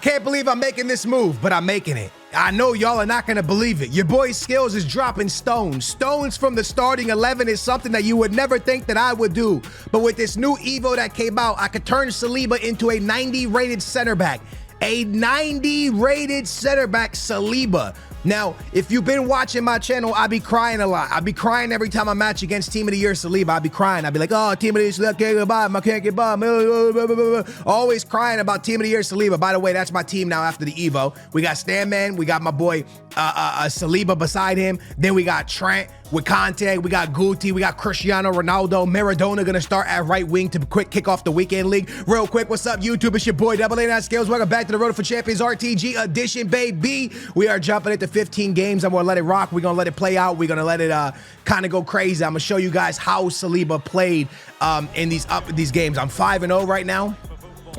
can't believe I'm making this move, but I'm making it. I know y'all are not going to believe it. Your boy's skills is dropping stones. Stones from the starting 11 is something that you would never think that I would do. But with this new Evo that came out, I could turn Saliba into a 90 rated center back. A 90 rated center back, Saliba. Now, if you've been watching my channel, I be crying a lot. I be crying every time I match against Team of the Year Saliba. I be crying. I be like, oh, Team of the Year Saliba, I can't get by. Always crying about Team of the Year Saliba. By the way, that's my team now after the Evo. We got Stanman. We got my boy Saliba beside him. Then we got Trent with Conte. We got Guti. We got Cristiano Ronaldo. Maradona going to start at right wing to quick kick off the weekend league. Real quick, what's up, YouTube? It's your boy, Double A9 Skills. Welcome back to the Road for Champions RTG edition, baby. We are jumping into 15 games. I'm going to let it rock. We're going to let it play out. We're going to let it kind of go crazy. I'm going to show you guys how Saliba played in these games. I'm 5-0 right now.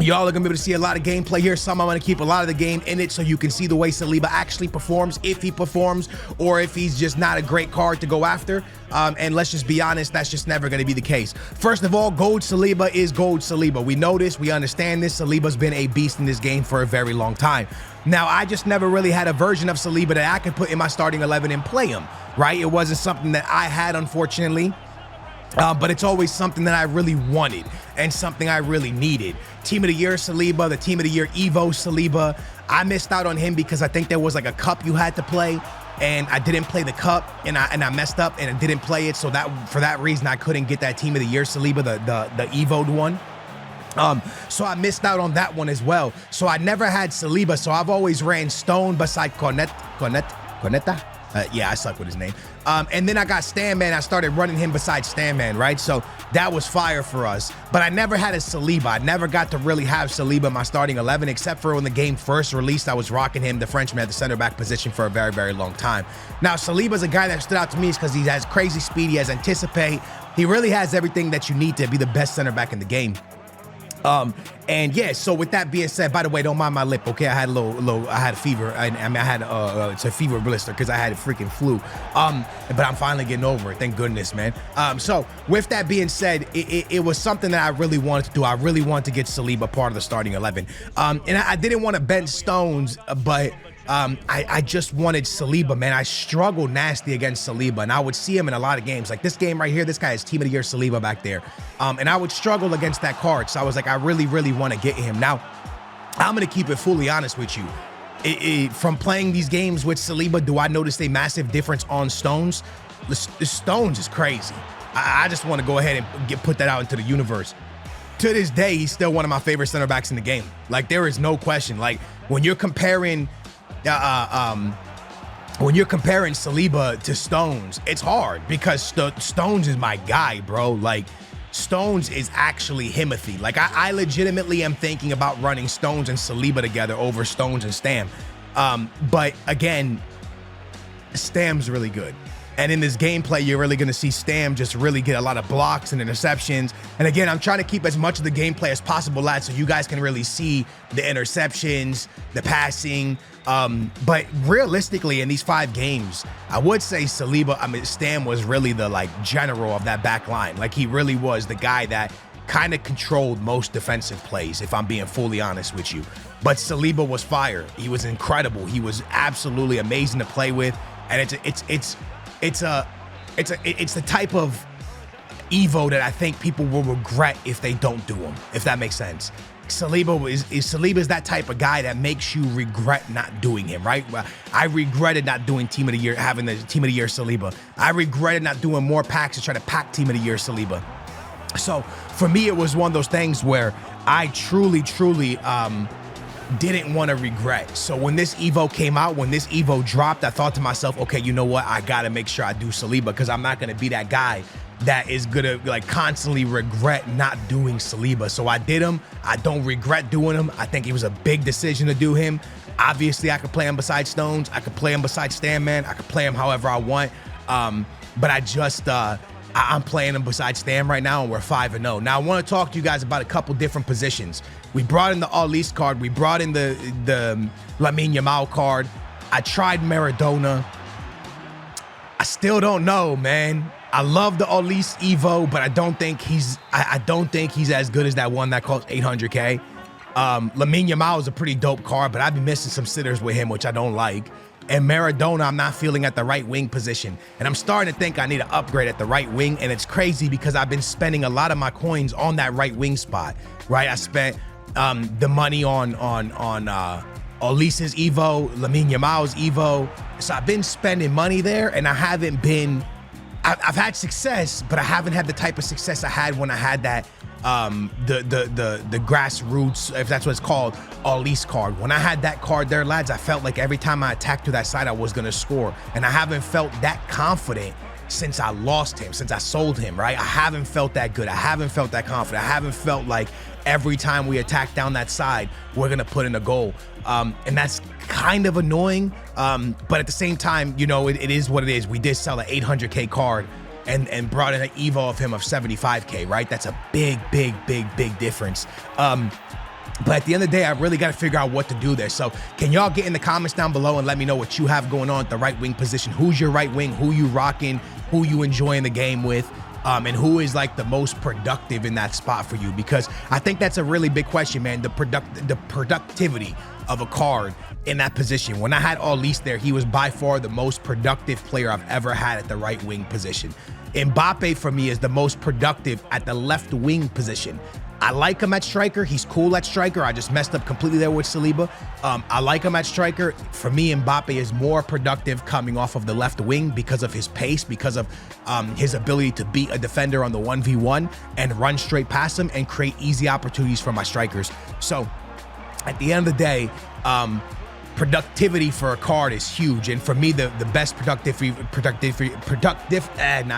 Y'all are gonna be able to see a lot of gameplay here. Some I'm gonna keep a lot of the game in it so you can see the way Saliba actually performs, if he performs, or if he's just not a great card to go after. And let's just be honest, that's just never gonna be the case. First of all, gold Saliba is gold Saliba. We know this, we understand this. Saliba's been a beast in this game for a very long time. Now, I just never really had a version of Saliba that I could put in my starting 11 and play him, right? It wasn't something that I had, unfortunately. But it's always something that I really wanted and something I really needed. Team of the Year Saliba, the Team of the Year Evo Saliba. I missed out on him because I think there was like a cup you had to play, and I didn't play the cup, and I messed up and I didn't play it. So for that reason, I couldn't get that Team of the Year Saliba, the Evo'd one. So I missed out on that one as well. So I never had Saliba. So I've always ran Stone beside Corneta. Yeah, I suck with his name. And then I got Stanman. I started running him beside Stanman, right? So that was fire for us. But I never had a Saliba. I never got to really have Saliba in my starting 11, except for when the game first released. I was rocking him, the Frenchman, at the center back position for a very, very long time. Now, Saliba's a guy that stood out to me because he has crazy speed. He has anticipate. He really has everything that you need to be the best center back in the game. And yeah, so with that being said, by the way, don't mind my lip, okay? I had I had a fever. I had it's a fever blister because I had a freaking flu. But I'm finally getting over it, thank goodness, man. So with that being said, it was something that I really wanted to do. I really wanted to get Saliba part of the starting 11. And I didn't want to bench Stones, but I just wanted Saliba, man. I struggled nasty against Saliba, and I would see him in a lot of games. Like this game right here, this guy is Team of the Year Saliba back there. And I would struggle against that card. So I was like, I really, really want to get him. Now, I'm going to keep it fully honest with you. From playing these games with Saliba, do I notice a massive difference on Stones? The Stones is crazy. I just want to go ahead and put that out into the universe. To this day, he's still one of my favorite center backs in the game. Like, there is no question. Like, when you're comparing Saliba to Stones, it's hard because Stones is my guy, bro. Like, Stones is actually Himothy. Like, I legitimately am thinking about running Stones and Saliba together over Stones and Stam. But again, Stam's really good. And in this gameplay, you're really going to see Stam just really get a lot of blocks and interceptions. And again, I'm trying to keep as much of the gameplay as possible, lads, so you guys can really see the interceptions, the passing. But realistically, in these 5 games, I would say Stam was really the general of that back line. Like, he really was the guy that kind of controlled most defensive plays, if I'm being fully honest with you. But Saliba was fire. He was incredible. He was absolutely amazing to play with. And it's the type of Evo that I think people will regret if they don't do him, if that makes sense. Saliba's that type of guy that makes you regret not doing him, right? I regretted not doing Team of the Year, having the Team of the Year Saliba. I regretted not doing more packs to try to pack Team of the Year Saliba. So for me, it was one of those things where I truly didn't want to regret. So when this Evo came out, when this Evo dropped, I thought to myself, okay, you know what? I got to make sure I do Saliba because I'm not going to be that guy that is going to constantly regret not doing Saliba. So I did him. I don't regret doing him. I think it was a big decision to do him. Obviously, I could play him beside Stones. I could play him beside Stanman. I could play him however I want. But I'm playing him beside Stam right now, and we're 5-0. Now, I want to talk to you guys about a couple different positions. We brought in the All-East card. We brought in the Lamine Yamal card. I tried Maradona. I still don't know, man. I love the All-East Evo, but I don't think he's as good as that one that costs 800K. Lamine Yamal is a pretty dope card, but I've been missing some sitters with him, which I don't like. And Maradona, I'm not feeling at the right wing position. And I'm starting to think I need to upgrade at the right wing. And it's crazy because I've been spending a lot of my coins on that right wing spot, right? I spent the money on Olise's Evo, Lamine Yamal's Evo. So I've been spending money there, and I haven't been, I've had success, but I haven't had the type of success I had when I had that the grassroots, if that's what it's called, Olise card. When I had that card there, lads, I felt like every time I attacked to that side, I was gonna score. And I haven't felt that confident since I lost him, since I sold him, right? I haven't felt that good. I haven't felt that confident. I haven't felt like every time we attack down that side, we're gonna put in a goal. And that's kind of annoying. But at the same time, you know, it is what it is. We did sell an 800K card and brought in an Evo of him of 75K, right? That's a big difference. But at the end of the day, I really got to figure out what to do there. So can y'all get in the comments down below and let me know what you have going on at the right wing position? Who's your right wing? Who you rocking? Who you enjoying the game with? And who is like the most productive in that spot for you? Because I think that's a really big question, man. The productivity of a card in that position. When I had Olise there, he was by far the most productive player I've ever had at the right wing position. Mbappe for me is the most productive at the left wing position. I like him at striker. He's cool at striker. I just messed up completely there with Saliba. I like him at striker. For me, Mbappe is more productive coming off of the left wing because of his pace, because of his ability to beat a defender on the 1v1 and run straight past him and create easy opportunities for my strikers. So at the end of the day, productivity for a card is huge. And for me, the best I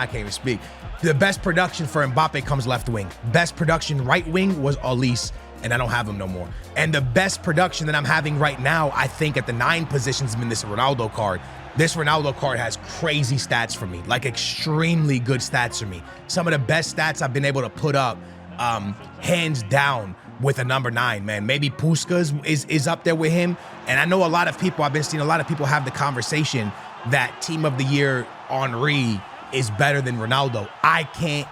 can't even speak. The best production for Mbappe comes left wing. Best production right wing was Olise, and I don't have him no more. And the best production that I'm having right now, I think at the 9 positions in this Ronaldo card. This Ronaldo card has crazy stats for me, like extremely good stats for me. Some of the best stats I've been able to put up, hands down, with a number 9, man. Maybe Puskas is up there with him. And I know a lot of people, I've been seeing a lot of people have the conversation that Team of the Year Henry is better than Ronaldo. I can't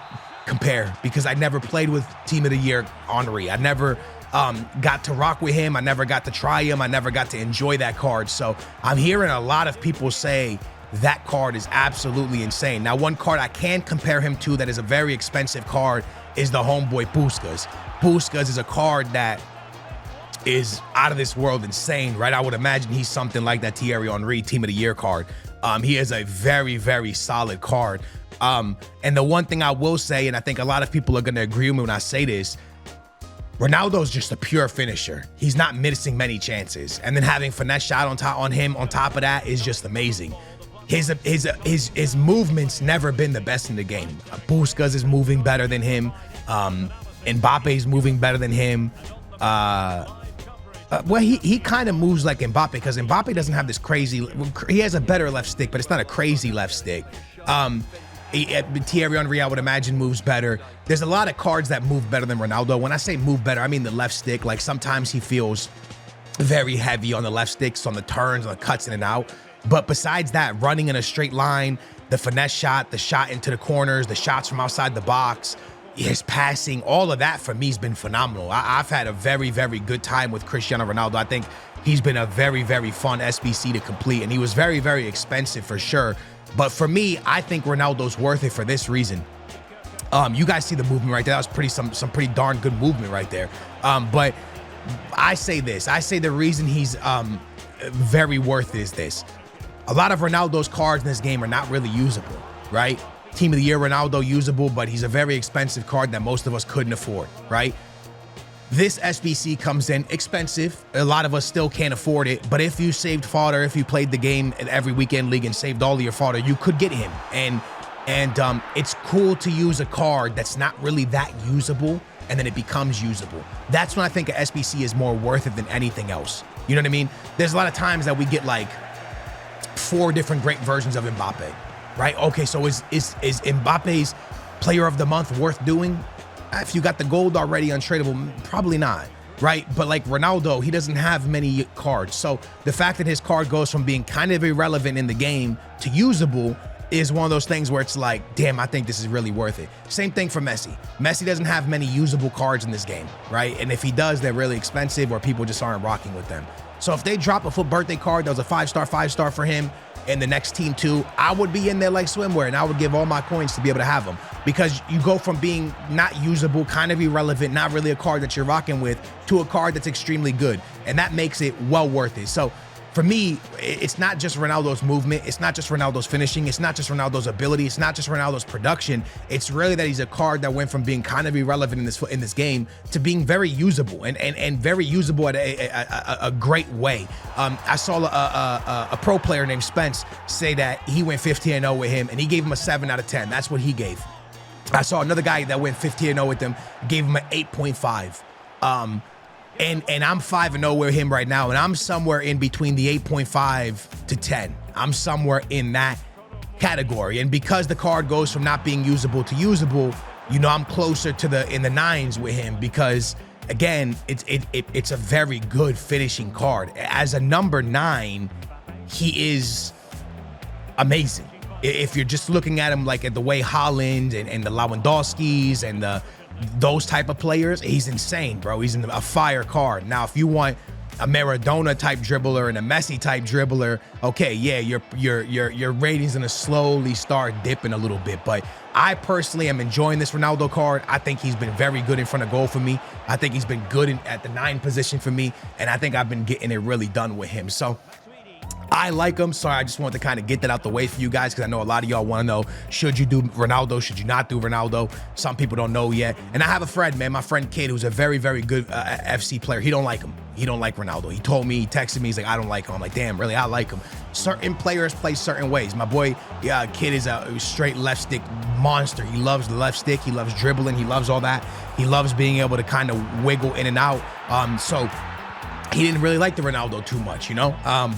compare because I never played with Team of the Year Henry. I never got to rock with him. I never got to try him. I never got to enjoy that card. So I'm hearing a lot of people say that card is absolutely insane. Now, one card I can compare him to that is a very expensive card is the homeboy Puskas. Puskas is a card that is out of this world insane, right? I would imagine he's something like that Thierry Henry Team of the Year card. He is a very solid card. And the one thing I will say, and I think a lot of people are going to agree with me when I say this, Ronaldo's just a pure finisher. He's not missing many chances. And then having finesse shot on top of that is just amazing. His movement's never been the best in the game. Puskas is moving better than him. Mbappe's moving better than him. Well, he kind of moves like Mbappe because Mbappe doesn't have this crazy, he has a better left stick, but it's not a crazy left stick. Thierry Henry, I would imagine, moves better. There's a lot of cards that move better than Ronaldo. When I say move better, I mean the left stick. Like sometimes he feels very heavy on the left sticks, on the turns, on the cuts in and out. But besides that, running in a straight line, the finesse shot, the shot into the corners, the shots from outside the box, his passing, all of that for me has been phenomenal. I've had a very good time with Cristiano Ronaldo. I think he's been a very fun SBC to complete, and he was very expensive for sure. But for me, I think Ronaldo's worth it for this reason. You guys see the movement right there. That was some pretty darn good movement right there. But I say this. I say the reason he's very worth it is this. A lot of Ronaldo's cards in this game are not really usable, right? Team of the Year Ronaldo usable, but he's a very expensive card that most of us couldn't afford, right? This SBC comes in expensive. A lot of us still can't afford it, but if you saved fodder, if you played the game in every weekend league and saved all of your fodder, you could get him. And it's cool to use a card that's not really that usable, and then it becomes usable. That's when I think a SBC is more worth it than anything else. You know what I mean? There's a lot of times that we get like 4 different great versions of Mbappe. Right? Okay, so is Mbappe's player of the month worth doing? If you got the gold already untradeable, probably not, right? But like Ronaldo, he doesn't have many cards. So the fact that his card goes from being kind of irrelevant in the game to usable is one of those things where it's like, damn, I think this is really worth it. Same thing for Messi. Messi doesn't have many usable cards in this game, right? And if he does, they're really expensive or people just aren't rocking with them. So if they drop a full birthday card that was a 5-star for him and the next team too, I would be in there like swimwear and I would give all my coins to be able to have them, because you go from being not usable, kind of irrelevant, not really a card that you're rocking with, to a card that's extremely good. And that makes it well worth it. So for me, it's not just Ronaldo's movement. It's not just Ronaldo's finishing. It's not just Ronaldo's ability. It's not just Ronaldo's production. It's really that he's a card that went from being kind of irrelevant in this game to being very usable and very usable at a great way. I saw a pro player named Spence say that he went 15-0 with him and he gave him a 7 out of 10. That's what he gave. I saw another guy that went 15-0 with him, gave him an 8.5. And I'm 5-0 with him right now, and I'm somewhere in between the 8.5 to 10. I'm somewhere in that category. And because the card goes from not being usable to usable, you know, I'm closer to in the 9s with him, because again, it's a very good finishing card. As a number 9, he is amazing. If you're just looking at him like at the way Haaland and the Lewandowskis and those type of players, he's insane, bro. He's a fire card. Now, if you want a Maradona type dribbler and a Messi type dribbler, okay, yeah, your rating's gonna slowly start dipping a little bit. But I personally am enjoying this Ronaldo card. I think he's been very good in front of goal for me. I think he's been good at the 9 position for me, and I think I've been getting it really done with him. So I like him. Sorry, I just wanted to kind of get that out the way for you guys, because I know a lot of y'all want to know, should you do Ronaldo? Should you not do Ronaldo? Some people don't know yet. And I have a friend, man, my friend Kid, who's a very, very good FC player. He don't like him. He don't like Ronaldo. He told me, he texted me, he's like, I don't like him. I'm like, damn, really? I like him. Certain players play certain ways. My boy, Kid is a straight left stick monster. He loves the left stick. He loves dribbling. He loves all that. He loves being able to kind of wiggle in and out. So he didn't really like the Ronaldo too much, you know?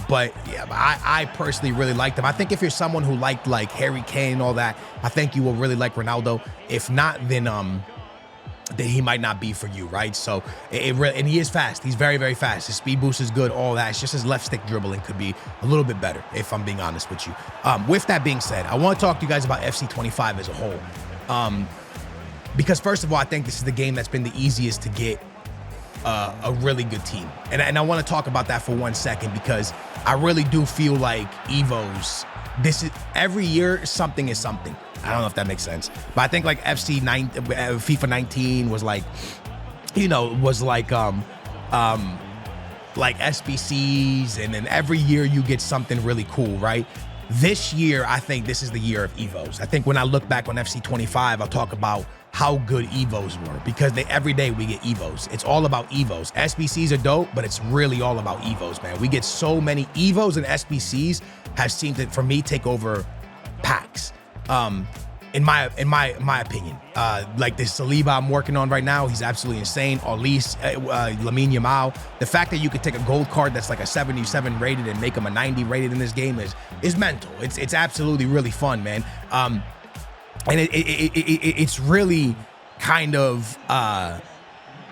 But yeah, I personally really liked him. I think if you're someone who liked like Harry Kane and all that, I think you will really like Ronaldo. If not, then he might not be for you, right? So and he is fast. He's very, very fast. His speed boost is good, all that. It's just his left stick dribbling could be a little bit better, if I'm being honest with you. With that being said, I want to talk to you guys about FC 25 as a whole. Because first of all, I think this is the game that's been the easiest to get a really good team. And I want to talk about that for 1 second, because I really do feel like Evos, this is every year something is something. I don't know if that makes sense, but I think like FIFA 19 was like, you know, was like SBCs, and then every year you get something really cool, right? This year, I think this is the year of Evos. I think when I look back on FC 25, I'll talk about how good Evos were, because every day we get Evos. It's all about Evos. SBCs are dope, but it's really all about Evos, man. We get so many Evos, and SBCs have seemed to, for me, take over packs. In my opinion, like this Saliba I'm working on right now, he's absolutely insane. Or at least Lamine Yamal. The fact that you could take a gold card that's like a 77 rated and make him a 90 rated in this game is mental. It's absolutely really fun, man. And it's really kind of, I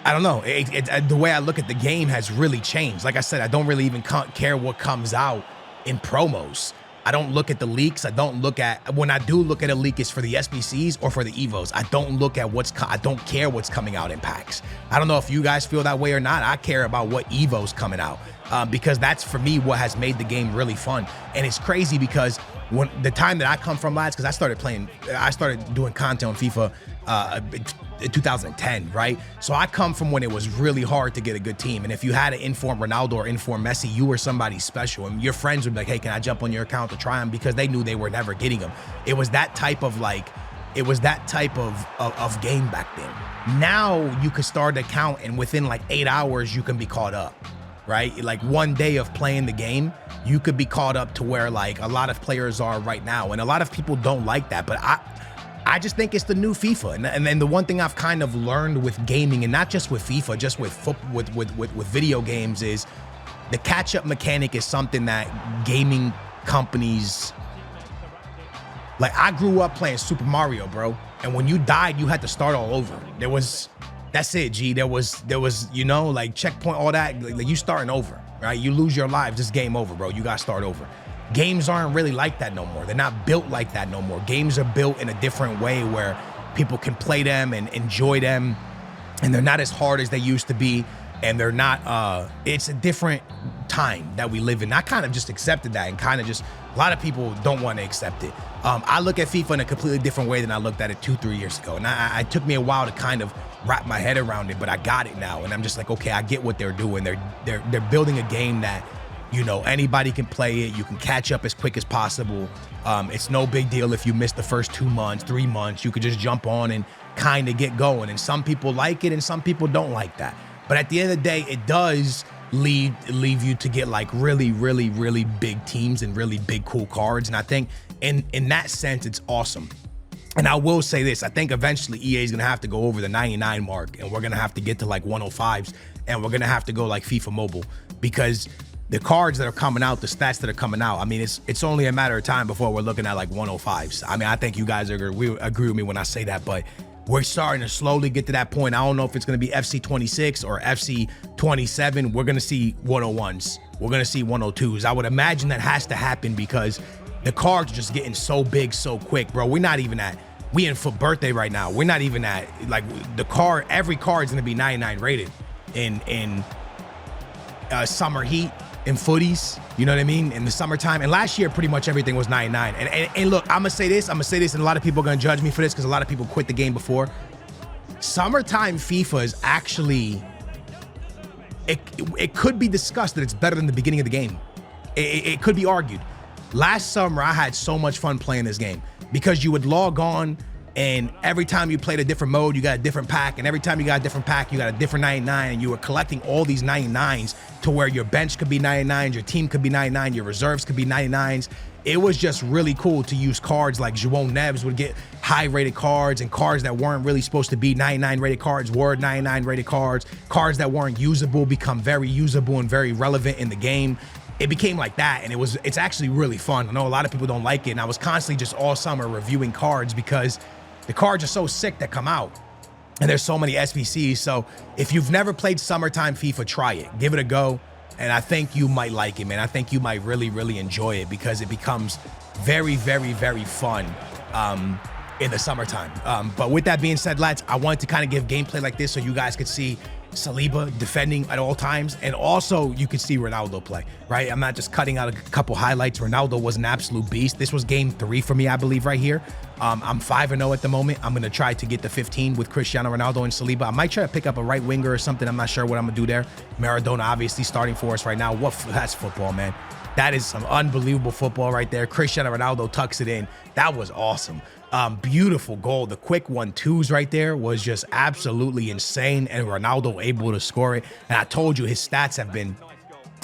don't know, the way I look at the game has really changed. Like I said, I don't really even care what comes out in promos. I don't look at the leaks. I don't look at, when I do look at a leak, it's for the SBCs or for the Evos. I don't look at I don't care what's coming out in packs. I don't know if you guys feel that way or not. I care about what Evos coming out, because that's for me what has made the game really fun. And it's crazy because when the time that I come from, lads, because I started doing content on FIFA in 2010, right? So I come from when it was really hard to get a good team. And if you had to inform Ronaldo or inform Messi, you were somebody special. And your friends would be like, hey, can I jump on your account to try him? Because they knew they were never getting him. It was that type of of game back then. Now you could start an account and within like 8 hours, you can be caught up, right? Like 1 day of playing the game, you could be caught up to where like a lot of players are right now. And a lot of people don't like that, but I just think it's the new FIFA. And then the one thing I've kind of learned with gaming, and not just with FIFA, just with video games, is the catch-up mechanic is something that gaming companies, like I grew up playing Super Mario, bro. And when you died, you had to start all over. That's it, G. There was, you know, like checkpoint, all that, like you starting over, right? You lose your lives, it's game over, bro. You got to start over. games aren't really like that no more. They're not built like that no more. Games are built in a different way where people can play them and enjoy them, and they're not as hard as they used to be, and they're not, it's a different time that we live in. I kind of just accepted that, and kind of just, a lot of people don't want to accept it. I look at FIFA in a completely different way than I looked at it 2-3 years ago, and it took me a while to kind of wrap my head around it, but I got it now, and I'm just like, okay, I get what they're doing. They're building a game that, you know, anybody can play it. You can catch up as quick as possible. It's no big deal if you miss the first 2 months, 3 months. You could just jump on and kind of get going. And some people like it and some people don't like that. But at the end of the day, it does leave you to get like really, really, really big teams and really big, cool cards. And I think in that sense, it's awesome. And I will say this, I think eventually EA is going to have to go over the 99 mark, and we're going to have to get to like 105s, and we're going to have to go like FIFA Mobile, because the cards that are coming out, the stats that are coming out, I mean, it's only a matter of time before we're looking at like 105s. I mean, I think you guys agree with me when I say that, but we're starting to slowly get to that point. I don't know if it's going to be FC 26 or FC 27. We're going to see 101s. We're going to see 102s. I would imagine that has to happen because the cards are just getting so big so quick, bro. We in for birthday right now. We're not even at, like, every card is going to be 99 rated in summer heat, in footies, you know what I mean, in the summertime. And last year, pretty much everything was 99. And look, I'm gonna say this, and a lot of people are gonna judge me for this because a lot of people quit the game before. Summertime FIFA is actually, it could be discussed that it's better than the beginning of the game. It could be argued. Last summer, I had so much fun playing this game because you would log on, and every time you played a different mode, you got a different pack. And every time you got a different pack, you got a different 99. And you were collecting all these 99s to where your bench could be 99s, your team could be 99, your reserves could be 99s. It was just really cool to use cards like João Neves would get high-rated cards, and cards that weren't really supposed to be 99-rated cards were 99-rated cards. Cards that weren't usable become very usable and very relevant in the game. It became like that, and it's actually really fun. I know a lot of people don't like it, and I was constantly just all summer reviewing cards because the cards are so sick that come out, and there's so many SBCs. So if you've never played summertime FIFA, try it. Give it a go, and I think you might like it, man. I think you might really, really enjoy it because it becomes very, very, very fun in the summertime. But with that being said, lads, I wanted to kind of give gameplay like this so you guys could see Saliba defending at all times, and also you could see Ronaldo play, right? I'm not just cutting out a couple highlights. Ronaldo was an absolute beast. This was game 3 for me, I believe, right here. I'm 5-0 at the moment. I'm going to try to get the 15 with Cristiano Ronaldo and Saliba. I might try to pick up a right winger or something. I'm not sure what I'm going to do there. Maradona obviously starting for us right now. That's football, man. That is some unbelievable football right there. Cristiano Ronaldo tucks it in. That was awesome. Beautiful goal. The quick 1-2s right there was just absolutely insane, and Ronaldo able to score it. And I told you his stats have been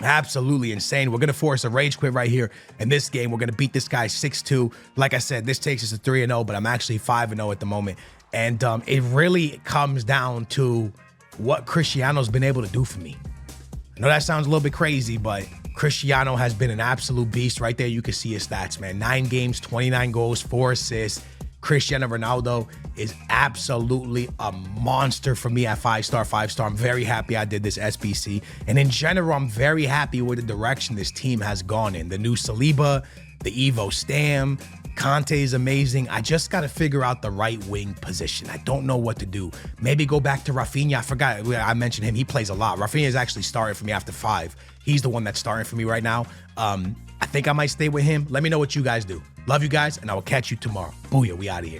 absolutely insane. We're going to force a rage quit right here in this game. We're going to beat this guy 6-2. Like I said, this takes us to 3-0, but I'm actually 5-0 at the moment. And it really comes down to what Cristiano's been able to do for me. I know that sounds a little bit crazy, but Cristiano has been an absolute beast. Right there, you can see his stats, man. 9 games, 29 goals, 4 assists. Cristiano Ronaldo is absolutely a monster for me at 5-star. I'm very happy I did this SBC. And in general, I'm very happy with the direction this team has gone in. The new Saliba, the Evo Stam, Conte is amazing. I just got to figure out the right wing position. I don't know what to do. Maybe go back to Rafinha. I forgot, I mentioned him. He plays a lot. Rafinha is actually starting for me after 5. He's the one that's starting for me right now. I think I might stay with him. Let me know what you guys do. Love you guys, and I will catch you tomorrow. Booyah, we out of here.